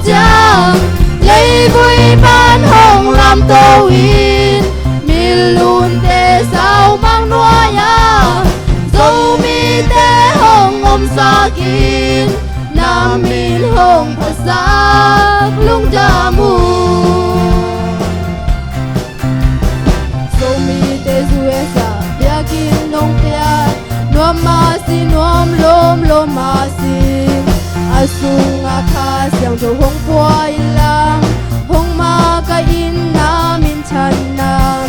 chàng lấy vui ban hồng làm tô in mi luôn tê sao mang noa ya dâu mi tê hồng ôm sa kín nam min hồng phật sắc lung cha mu dâu mi tê duê sa bia kín nông tiat nuam ma si nuam lom ma si asung akha siang do hong pua ilang hong ma ka in na min chan nam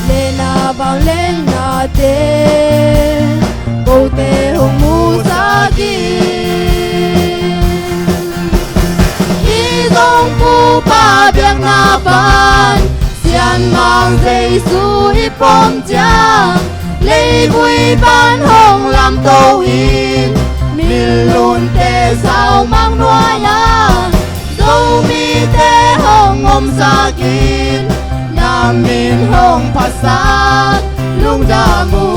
le na bang len na te bo te hong mu sa ki i dong pu pa biang na ban sian mang Giêsu i pom chang lấy vui ban hồng làm tô in min luôn tê sao mang noa ya dâu mi tê hồng ôm sa kín nam min hồng phật sát lung đa mu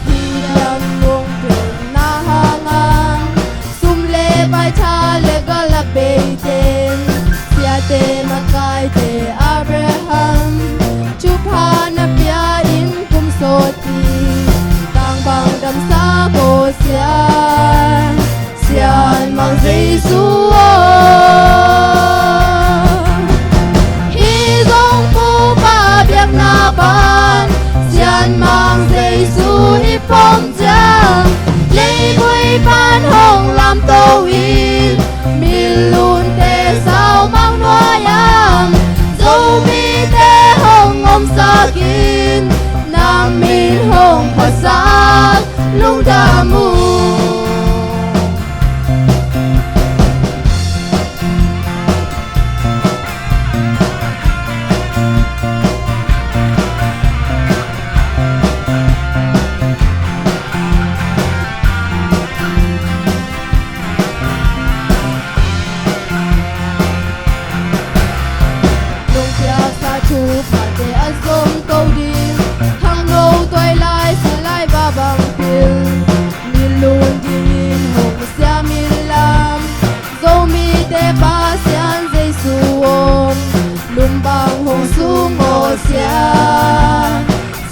hi đam luông tiền na hangan sum le bai cha le gala be ten sia te makai te Abraham chupana pia in kum soti tang bang dam sa ko sian mang Giêsu hi dong pu ba biak na ban sian mang Giêsu hi pom chang lấy vui ban hồng làm tô in min luôn tê sao mang noa yang dâu mi tê hồng ôm sa kín nam min hồng phật sắc lung đa mu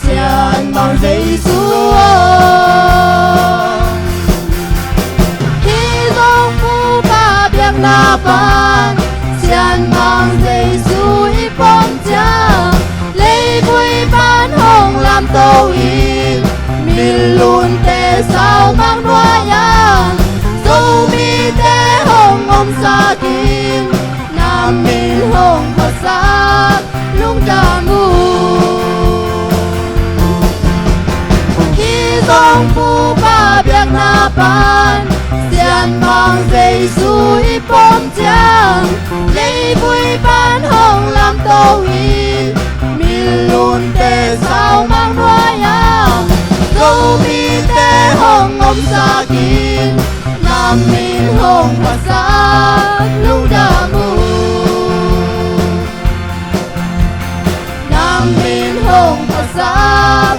sian mang Giêsu hi dong pu ba biak na ban sian mang Giêsu hi pom chang lấy vui ban hồng làm tô in min luôn tê sao mang noa ya dâu mi tê hồng ôm sa kín nam min hồng phật sắc lung đa mu hi dong pu ba biak na ban sian mang Giêsu hi pom chang lấy vui ban hồng làm tô in min luôn tê sao mang noa ya dâu mi tê hồng ôm sa kín nam min hồng phật sắc lung đa mu nam min hồng phật sắc